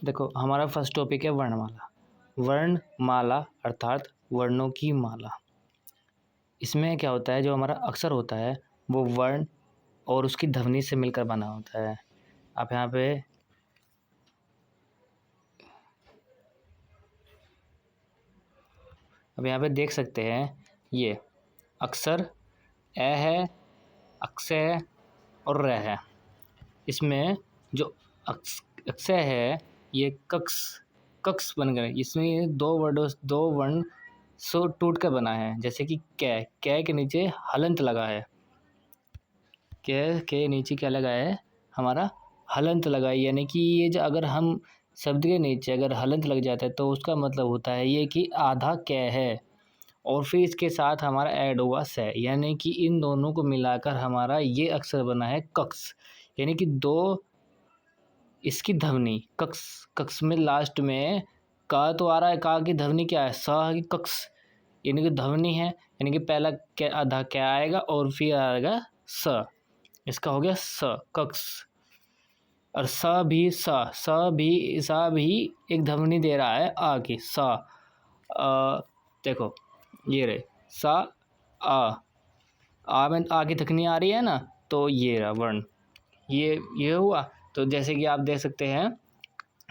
देखो हमारा first topic है वर्णमाला। वर्णमाला अर्थात वर्णों की माला। इसमें क्या होता है, जो हमारा अक्षर होता है वो वर्ण और उसकी ध्वनि से मिलकर बना होता है। आप यहाँ पे देख सकते हैं, ये अक्षर ए है, अक्षय है और र है। इसमें जो अक्षय है ये कक्ष बन गए। इसमें ये दो वर्ण सो टूट कर बना है, जैसे कि कै के नीचे हलंत लगा है। कै के नीचे क्या लगा है, हमारा हलंत लगा है। यानी कि ये जो अगर हम शब्द के नीचे अगर हलंत लग जाता है तो उसका मतलब होता है ये कि आधा कै है, और फिर इसके साथ हमारा ऐड हुआ से, यानी कि इन दोनों को मिलाकर हमारा ये अक्षर बना है कक्ष। यानी कि दो इसकी ध्वनि कक्ष में लास्ट में का तो आ रहा है, का की ध्वनि क्या है, स की कक्ष, यानी कि ध्वनि है। यानी कि पहला क्या आधा क्या आएगा और फिर आएगा स, इसका हो गया स कक्ष। और स भी एक ध्वनि दे रहा है आ की स। देखो ये रहे सा आ में आ की ध्वनि आ रही है ना, तो ये रहा वर्ण, ये हुआ। तो जैसे कि आप देख सकते हैं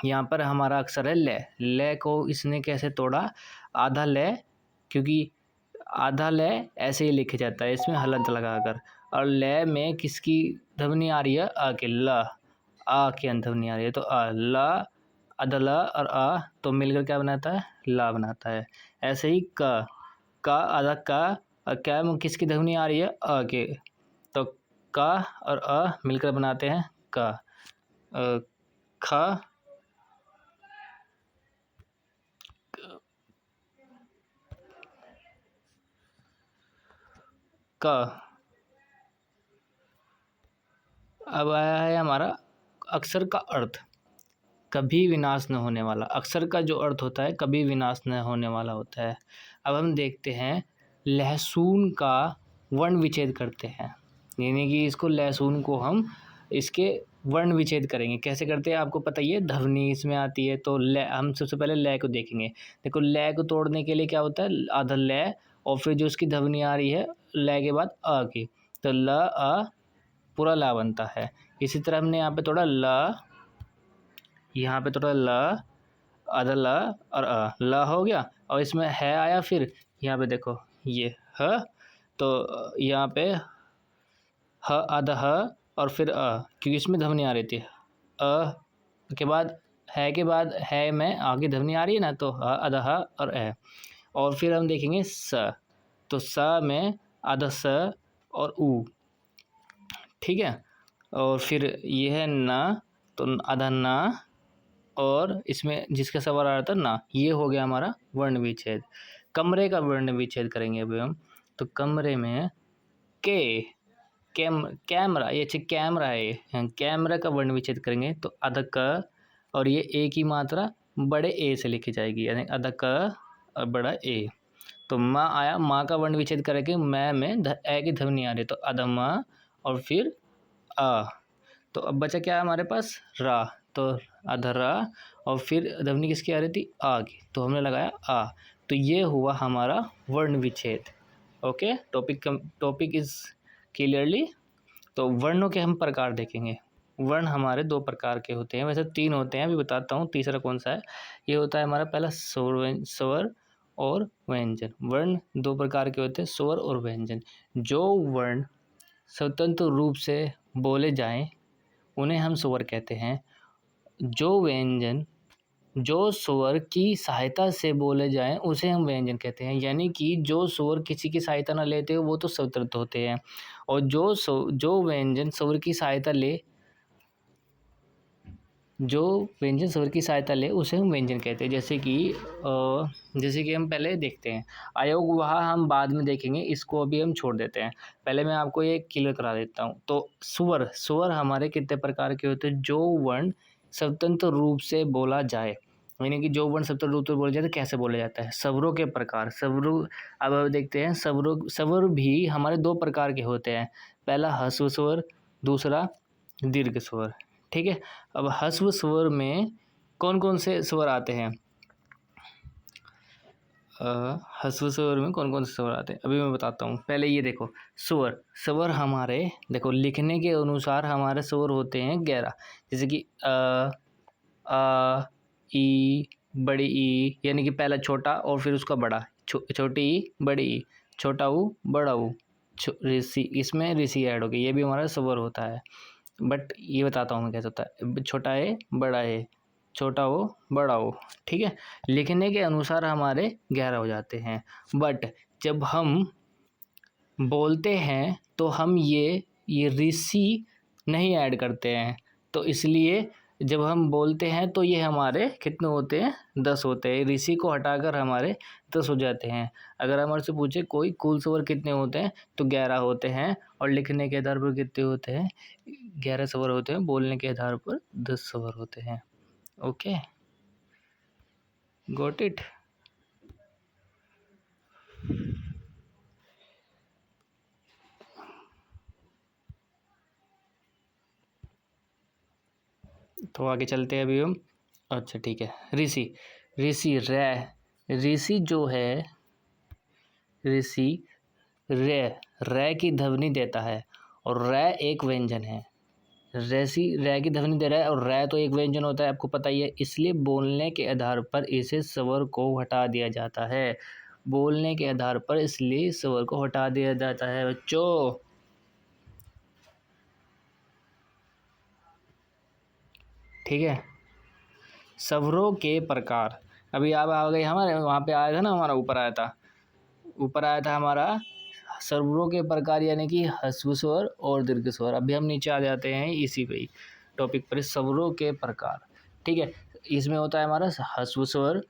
यहाँ पर हमारा अक्षर है ले को इसने कैसे तोड़ा, आधा ले, क्योंकि आधा ले ऐसे ही लिखा जाता है इसमें हलंत लगाकर। और ले में किसकी ध्वनि आ रही है, आ के ल, आ की ध्वनि आ रही है, तो आ ल अदल और आ तो मिलकर क्या बनाता है, ला बनाता है। ऐसे ही का आधा का और क्या में किसकी ध्वनि आ रही है, आ के, तो का और अ मिलकर बनाते हैं का। ख का। अब आया है हमारा अक्षर का अर्थ, कभी विनाश न होने वाला। अक्षर का जो अर्थ होता है कभी विनाश न होने वाला होता है। अब हम देखते हैं लहसुन का वर्ण विच्छेद करते हैं, यानी कि इसको लहसुन को हम इसके वर्ण विच्छेद करेंगे। कैसे करते हैं आपको पता ही है, ध्वनि इसमें आती है। तो ल हम सबसे पहले ल को देखेंगे। देखो ल को तोड़ने के लिए क्या होता है, आधा ल और फिर जो उसकी ध्वनि आ रही है ल के बाद अ की, तो ल अ पूरा ला बनता है। इसी तरह हमने यहाँ पे थोड़ा ल, यहाँ पे थोड़ा ल, आधा ल और अ, ल हो गया। और इसमें है आया, फिर यहाँ पे देखो ये ह, तो यहाँ पे ह आधा ह और फिर अ, क्योंकि इसमें ध्वनि आ रही थी। अ के बाद है में आगे ध्वनि आ रही है ना, तो ह आधा ह और ए। और फिर हम देखेंगे स, तो स में आधा स और उ, ठीक है। और फिर ये है न, तो आधा न, और इसमें जिसका सवाल आ रहा था ना, ये हो गया हमारा वर्ण विच्छेद। कमरे का वर्ण विच्छेद करेंगे अभी हम। तो कमरे में कैमरा, ये अच्छा कैमरा है, ये कैमरा का वर्ण विच्छेद करेंगे तो आधा क, और ये ए की मात्रा बड़े ए से लिखी जाएगी, यानी आधा क और बड़ा ए। तो माँ आया, माँ का वर्ण विच्छेद करेंगे, मैं में ए की ध्वनि आ रही है, तो आधा माँ और फिर आ। तो अब बचा क्या है हमारे पास, रा, तो आधा रा और फिर ध्वनि किसकी आ रही थी, आ की, तो हमने लगाया आ। तो ये हुआ हमारा वर्ण विच्छेद। Okay, topic is clearly. तो वर्णों के हम प्रकार देखेंगे। वर्ण हमारे दो प्रकार के होते हैं, वैसे तीन होते हैं, अभी बताता हूँ तीसरा कौन सा है। ये होता है हमारा पहला स्वर और व्यंजन। वर्ण दो प्रकार के होते हैं, स्वर और व्यंजन। जो वर्ण स्वतंत्र रूप से बोले जाएं उन्हें हम स्वर कहते हैं। जो व्यंजन जो स्वर की सहायता से बोले जाएं उसे हम व्यंजन कहते हैं। यानी कि जो स्वर किसी की सहायता ना लेते हो वो तो स्वतंत्र होते हैं, और जो व्यंजन स्वर की सहायता ले, जो व्यंजन स्वर की सहायता ले उसे हम व्यंजन कहते हैं। जैसे कि हम पहले देखते हैं आयोग, वहाँ हम बाद में देखेंगे, इसको अभी हम छोड़ देते हैं। पहले मैं आपको ये क्लियर करा देता हूँ। तो स्वर हमारे कितने प्रकार के होते हैं, जो वर्ण स्वतंत्र रूप से बोला जाए, यानी कि जो वर्ण स्वतंत्र रूप से बोला जाए तो कैसे बोला जाता है, स्वरों के प्रकार। अब देखते हैं स्वर भी हमारे दो प्रकार के होते हैं। पहला ह्रस्व स्वर, दूसरा दीर्घ स्वर, ठीक है। अब ह्रस्व स्वर में कौन कौन से स्वर आते हैं? ह्रस्व स्वर में कौन कौन से स्वर आते हैं अभी मैं बताता हूँ। पहले ये देखो, स्वर स्वर हमारे देखो लिखने के अनुसार हमारे स्वर होते हैं 11, जैसे कि ई, बड़ी ई, यानी कि पहला छोटा और फिर उसका बड़ा, छोटी ई, बड़ी ई, छोटा ऊ, बड़ा ऊ, ऋषि, इसमें ऋषि ऐड हो गई, ये भी हमारा स्वर होता है। बट ये बताता हूँ मैं कैसे होता है। छोटा ए, बड़ा ए, छोटा ओ, बड़ा ओ, ठीक है। लिखने के अनुसार हमारे 11 हो जाते हैं। बट जब हम बोलते हैं तो हम ये ऋषि नहीं ऐड करते हैं, तो इसलिए जब हम बोलते हैं तो ये हमारे कितने होते हैं? 10 होते हैं। ऋषि को हटाकर हमारे 10 हो जाते हैं। अगर हमारे से पूछे कोई कुल स्वर कितने होते हैं तो 11 होते हैं, और लिखने के आधार पर कितने होते हैं? 11 स्वर होते हैं। बोलने के आधार पर 10 स्वर होते हैं। Okay, got it? तो आगे चलते हैं अभी हम। अच्छा ठीक है, ऋषि, ऋषि ऋषि जो है, ऋषि रै की ध्वनि देता है, और रै एक व्यंजन है। ऋषि रै की ध्वनि दे रहा है और रै तो एक व्यंजन होता है, आपको पता ही है। इसलिए बोलने के आधार पर इसे स्वर को हटा दिया जाता है। बोलने के आधार पर इसलिए स्वर को हटा दिया जाता है बच्चों। ठीक है, स्वरों के प्रकार। अभी आप आ गए हमारे वहाँ पे आया था ना, हमारा ऊपर आया था हमारा स्वरों के प्रकार, यानी कि ह्रस्व स्वर और दीर्घ स्वर। अभी हम नीचे आ जाते हैं इसी पे टॉपिक पर, स्वरों के प्रकार। ठीक है, इसमें होता है हमारा ह्रस्व स्वर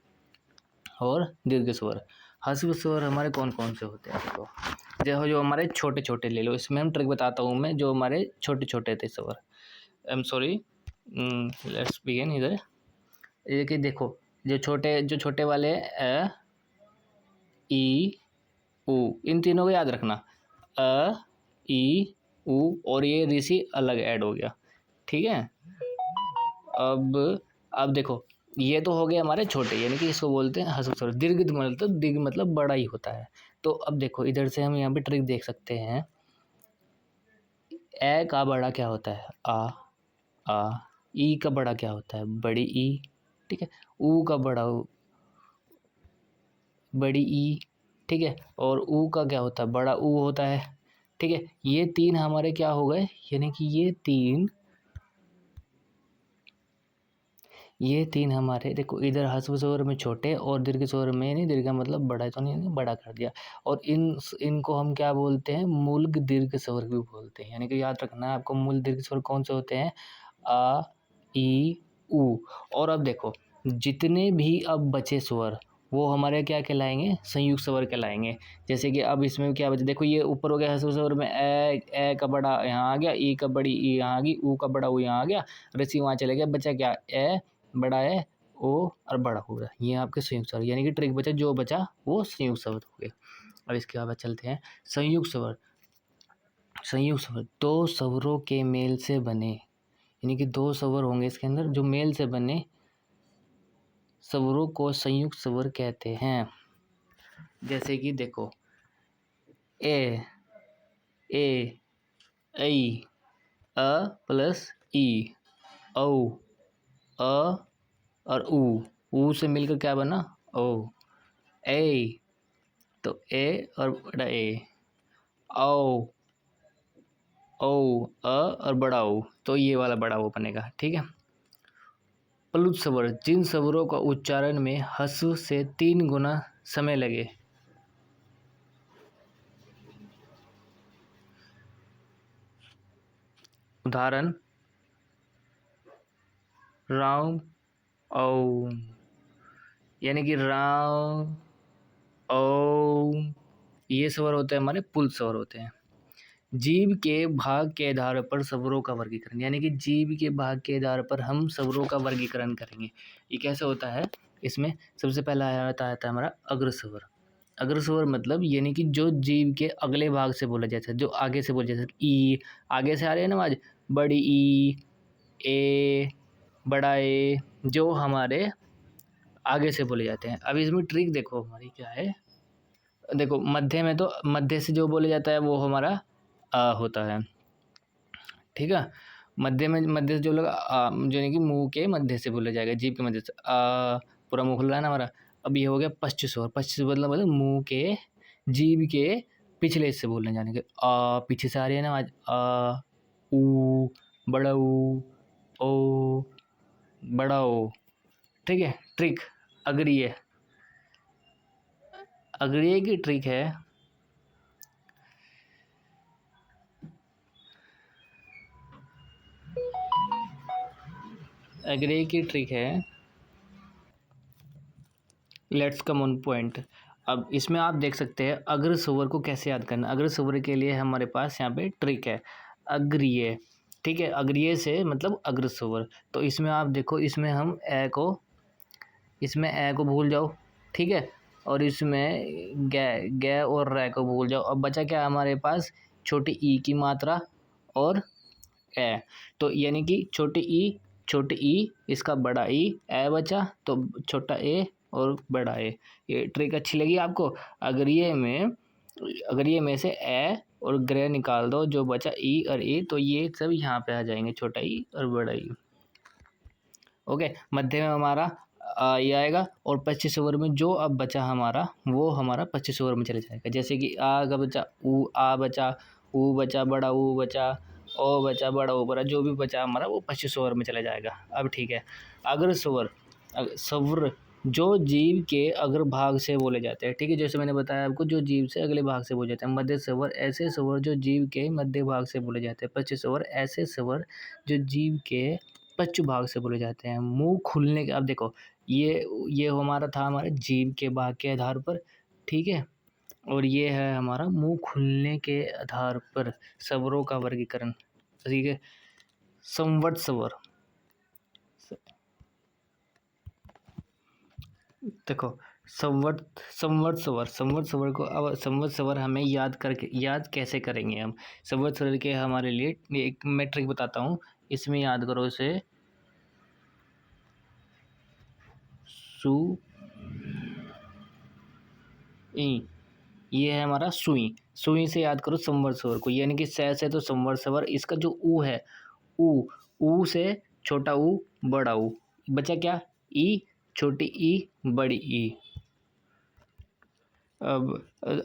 और दीर्घ स्वर। ह्रस्व स्वर हमारे कौन कौन से होते हैं? देखो, जो हमारे छोटे छोटे ले लो, इसमें हम ट्रिक बताता हूँ मैं, जो हमारे छोटे छोटे थे स्वर। I am sorry, let's begin इधर। ये कि देखो, जो छोटे वाले अ, ई, ऊ, इन तीनों को याद रखना। अ, ई, ऊ, और ये ऋषि अलग ऐड हो गया। ठीक है, अब देखो, ये तो हो गए हमारे छोटे, यानी कि इसको बोलते हैं ह्रस्व स्वर। दीर्घ मतलब बड़ा ही होता है। तो अब देखो, इधर से हम यहाँ पे ट्रिक देख सकते हैं। ए का बड़ा क्या होता है? आ। ई का बड़ा क्या होता है? बड़ी ई। ठीक है, ऊ का बड़ा बड़ी ई। ठीक है, और ऊ का क्या होता है? बड़ा ऊ होता है। ठीक है, ये तीन हमारे क्या हो गए, यानी कि ये तीन हमारे, देखो इधर ह्रस्व स्वर में छोटे और दीर्घ स्वर में, नहीं दीर्घ मतलब बड़ा, तो नहीं बड़ा कर दिया। और इनको हम क्या बोलते हैं? मूल दीर्घ स्वर भी बोलते हैं। यानी कि याद रखना है आपको, मूल दीर्घ स्वर कौन से होते हैं? आ, ई, ऊ। और अब देखो, जितने भी अब बचे स्वर वो हमारे क्या कहलाएंगे? संयुक्त स्वर कहलाएंगे। जैसे कि अब इसमें क्या बचे, देखो ये ऊपर हो गया ह्रस्व स्वर में, ए का बड़ा यहाँ आ गया, ई का बड़ी ई यहाँ आ गई, ऊ का बड़ा ऊ यहाँ आ गया, ऋषि वहाँ चले गया, बचा क्या? ए, बड़ा है ओ, और बड़ा हो रहा है। ये आपके संयुक्त स्वर, यानी कि ट्रिक बचा, जो बचा वो संयुक्त स्वर हो गए। अब इसके बाद चलते हैं संयुक्त स्वर। संयुक्त स्वर दो स्वरों के मेल से बने, यानी कि दो स्वर होंगे इसके अंदर जो मेल से बने स्वरों को संयुक्त स्वर कहते हैं। जैसे कि देखो, ए, ऐ, अ प्लस ई, औ, अ और ऊ से मिलकर क्या बना? ओ। ए, तो ए और बड़ा ए, औ, और बड़ा ओ, तो ये वाला बड़ा ओ बनेगा। ठीक है, प्लुत स्वर, जिन स्वरों का उच्चारण में ह्रस्व से 3 गुना समय लगे। उदाहरण, राम, औ, यानी कि राम, औ, ये स्वर होते हैं हमारे पुल स्वर होते हैं। जीव के भाग के आधार पर स्वरों का वर्गीकरण, यानी कि जीव के भाग के आधार पर हम स्वरों का वर्गीकरण करेंगे। ये कैसे होता है? इसमें सबसे पहला आता है हमारा अग्रस्वर। अग्रस्वर मतलब यानी कि जो जीव के अगले भाग से बोला जाता है, जो आगे से बोला जाता है। ई, आगे से आ रही है ना आवाज, बड़ी ई, ए, बड़ा ए जो हमारे आगे से बोले जाते हैं। अब इसमें ट्रिक देखो हमारी क्या है। देखो मध्य में तो मध्य से जो बोले जाता है वो हमारा होता है, ठीक है। मध्य से जो लोग जो है कि मुंह के मध्य से बोला जाएगा, जीभ के मध्य से पूरा मुंह खुल रहा है ना हमारा। अब ये हो गया पश्च स्वर। पश्च मतलब मुंह के जीभ के पिछले हिस्से बोलने जाने के। पीछे से आ रही है ना आवाज, ऊ, बड़ा ऊ, ओ, बड़ा ओ, ठीक है। ट्रिक अग्रिय, अग्रिय की ट्रिक है। अग्रिय की ट्रिक है, लेट्स कम ऑन पॉइंट। अब इसमें आप देख सकते हैं अग्र स्वर को कैसे याद करना। अग्र स्वर के लिए हमारे पास यहाँ पे ट्रिक है, अग्रिय, ठीक है। अग्रिय से मतलब अग्र स्वर। तो इसमें आप देखो, इसमें हम ए को भूल जाओ, ठीक है। और इसमें गे और रै को भूल जाओ। अब बचा क्या हमारे पास, छोटी ई की मात्रा और ए। तो यानी कि छोटी ई इसका बड़ा ई, ए बचा तो छोटा ए और बड़ा ए। ये ट्रिक अच्छी लगी आपको। अगर ये में से ए और ग्रे निकाल दो, जो बचा ई और ए, तो ये सब यहाँ पे आ जाएंगे, छोटा ई और बड़ा ई। ओके, मध्य में हमारा ये आएगा और 25 ओवर में जो अब बचा हमारा, वो हमारा 25 ओवर में चले जाएगा। जैसे कि आ का बचा ऊ, आ बचा ऊ, बचा बड़ा ऊ, बचा ओ, बचा बड़ा ओ, बड़ा जो भी बचा हमारा वो 25 ओवर में चला जाएगा। अब ठीक है, अग्र स्वर, स्वर जो जीव के अग्रभाग से बोले जाते हैं, ठीक है। जैसे मैंने बताया आपको, जो जीव से अगले भाग से बोले जाते हैं। मध्य स्वर ऐसे स्वर जो जीव के मध्य भाग से बोले जाते हैं। 25 स्वर ऐसे स्वर जो जीव के पश्च भाग से बोले जाते हैं। मुंह खुलने के, अब देखो ये हमारा था हमारे जीभ के भाग के आधार पर, ठीक है। और ये है हमारा मुंह खुलने के आधार पर स्वरों का वर्गीकरण, ठीक है। संवट स्वर, देखो संवट स्वर को, अब संवट स्वर हमें याद कैसे करेंगे हम। संवट स्वर के हमारे लिए एक मैट्रिक बताता हूँ, इसमें याद करो इसे। सु ई, ये है हमारा सुई। सुई से याद करो संवट स्वर को, यानी कि से तो संवट स्वर। इसका जो ऊ है, ऊ से छोटा ऊ, बड़ा ऊ, बचा क्या, ई, छोटी ई, बड़ी ई। अब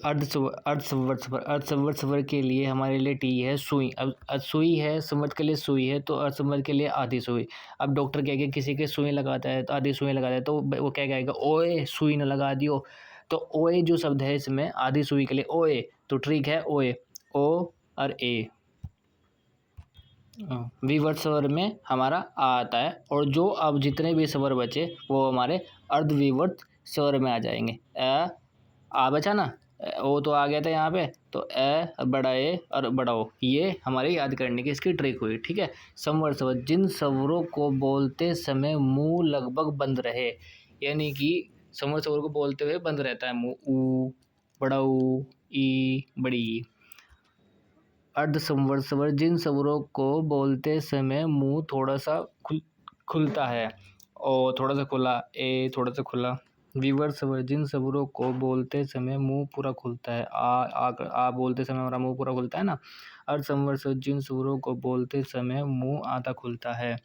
अर्धसंवट स्वर के लिए हमारे लिए टी है सुई। अब सुई है, संवट के लिए सुई है, तो अर्धसंवट के लिए आधी सुई। अब डॉक्टर कह के किसी के सुई लगाता है, तो आधी सुई लगाता है, तो वो क्या कहेगा, ओए सुई न लगा दियो। तो ओए जो शब्द है इसमें आधी सुई के लिए ओए, तो ट्रिक है ओए, ओ और ए। विवर्त स्वर में हमारा आ आता है, और जो अब जितने भी स्वर बचे वो हमारे अर्धविवर्त स्वर में आ जाएंगे। आ बचा ना, ओ तो आ गया था यहाँ पे, तो बड़ा ए और बड़ा ओ, ये हमारे याद करने की इसकी ट्रिक हुई, ठीक है। संवर स्वर जिन स्वरों को बोलते समय मुंह लगभग बंद रहे, यानी कि संवर स्वर को बोलते हुए बंद रहता है मुंह, ऊ, बड़ा ऊ, ई, बड़ी ई। अर्धसंवर स्वर जिन स्वरों को बोलते समय मुंह थोड़ा सा खुलता है, और थोड़ा सा खुला, ए थोड़ा सा खुला। विवर्त स्वर जिन स्वरों को बोलते समय मुंह पूरा खुलता है, आ बोलते समय हमारा मुंह पूरा खुलता है ना। अर्धसंवर स्वर जिन स्वरों को बोलते समय मुंह आधा खुलता है,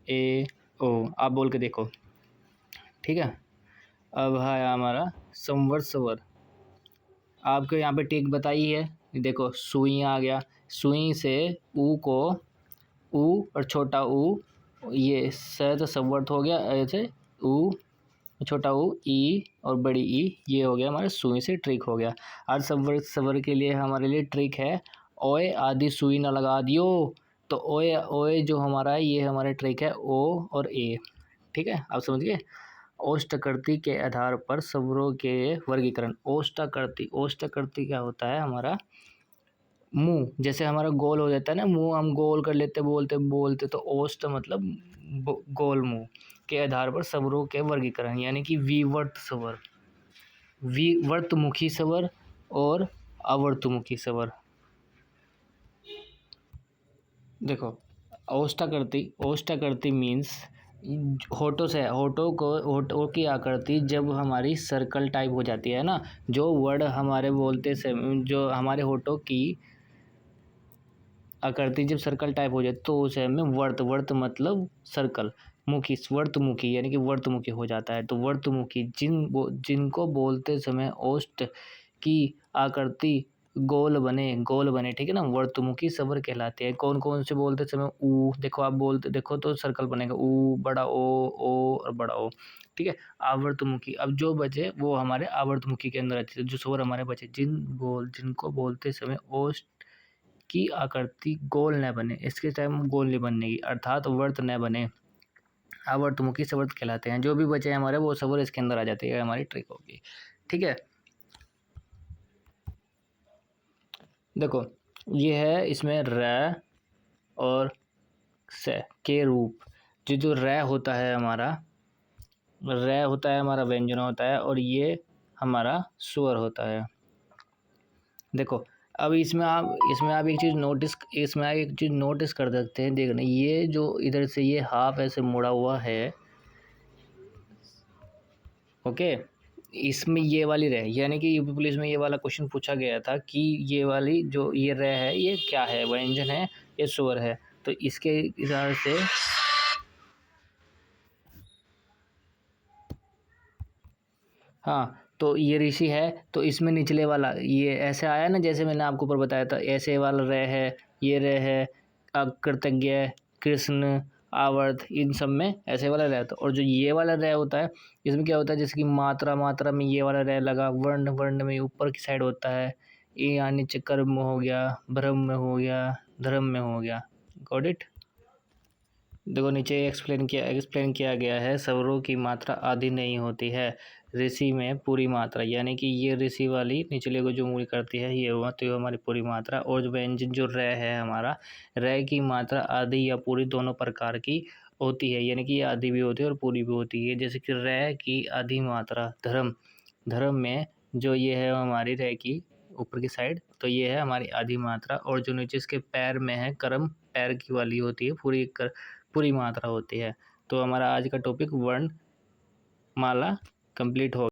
ए, ओ। आप बोल के देखो, ठीक है। अब है हमारा संवर स्वर, आपको यहाँ पे टिक बताई है, देखो सुई आ गया। सुई से ऊ को, ऊ और छोटा ऊ, ये स तो संवर्त हो गया, ऐसे ऊ, छोटा ऊ, ई और बड़ी ई, ये हो गया हमारे सुई से ट्रिक हो गया। अर्ध संवर्त स्वर के लिए हमारे लिए ट्रिक है, ओए आदि सुई न लगा दियो। तो ओए ओए जो हमारा है, ये हमारे ट्रिक है ओ और ए, ठीक है। आप समझ गए। ओष्ठकृति के आधार पर स्वरों के वर्गीकरण। ओष्ठकृति क्या होता है हमारा, मुंह जैसे हमारा गोल हो जाता है ना, मुंह हम गोल कर लेते बोलते बोलते, तो ओष्ठ मतलब गोल मुंह के आधार पर स्वरों के वर्गीकरण, यानी कि विवर्त स्वर, विवर्तमुखी स्वर और अवर्तमुखी स्वर। देखो ओष्ठाकृति मीन्स होठों की आकृति जब हमारी सर्कल टाइप हो जाती है ना, जो वर्ड हमारे बोलते समय जो हमारे होठों की आकृति जब सर्कल टाइप हो जाए तो उस में वर्त मतलब सर्कल, मुखी वर्तमुखी यानी कि वर्तमुखी हो जाता है। तो वर्तमुखी जिनको बोलते समय ओष्ठ की आकृति गोल बने, ठीक है ना, वर्तमुखी स्वर कहलाते हैं। कौन कौन से बोलते समय ऊ, देखो आप बोलते देखो तो सर्कल बनेगा, ऊ, बड़ा ओ और बड़ा ओ, ठीक है। आवर्तमुखी, अब जो बचे वो हमारे आवर्तमुखी के अंदर आते हैं। जो स्वर हमारे बचे जिनको बोलते समय ओष्ठ की आकृति गोल न बने, इसके टाइम गोल नहीं बनने की, अर्थात वर्त न बने, आवर्तमुखी स्वर कहलाते हैं। जो भी बचे हमारे वो स्वर इसके अंदर आ जाते हैं, हमारी ट्रिक होगी, ठीक है। देखो ये है, इसमें र और स के रूप, जो र होता है हमारा व्यंजन होता है और ये हमारा स्वर होता है। देखो अब इसमें आप एक चीज़ नोटिस कर सकते हैं। देखना, ये जो इधर से ये हाफ ऐसे मुड़ा हुआ है, ओके, इसमें ये वाली रह, यानी कि यूपी पुलिस में ये वाला क्वेश्चन पूछा गया था कि ये वाली जो ये रह है ये क्या है, व्यंजन है ये स्वर है। तो इसके हिसाब से हाँ, तो ये ऋषि है, तो इसमें निचले वाला ये ऐसे आया ना, जैसे मैंने आपको ऊपर बताया था, ऐसे वाला रे है, ये रे है, कृतज्ञ, कृष्ण, आवर्त, इन सब में ऐसे वाला रे होता है। और जो ये वाला रे होता है, इसमें क्या होता है, जैसे कि मात्रा में ये वाला रे लगा, वर्ण में ऊपर की साइड होता है, ये यानी कर्म में हो गया, ब्रह्म में हो गया, धर्म में हो गया। Got it. देखो नीचे एक्सप्लेन किया गया है, स्वरों की मात्रा आधी नहीं होती है, ऋषि में पूरी मात्रा, यानी कि ये ऋषि वाली निचले को जो मूल करती है ये हुआ, तो ये हमारी पूरी मात्रा। और जो व्यंजन जो र है हमारा, र की मात्रा आधी या पूरी दोनों प्रकार की होती है, यानी कि ये आधी भी होती है और पूरी भी होती है। जैसे कि र की आधी मात्रा धर्म में जो ये है हमारी र की ऊपर की साइड, तो ये है हमारी आधी मात्रा। और जो नीचे इसके पैर में है कर्म, पैर की वाली होती है, पूरी मात्रा होती है। तो हमारा आज का टॉपिक वर्ण माला कंप्लीट हो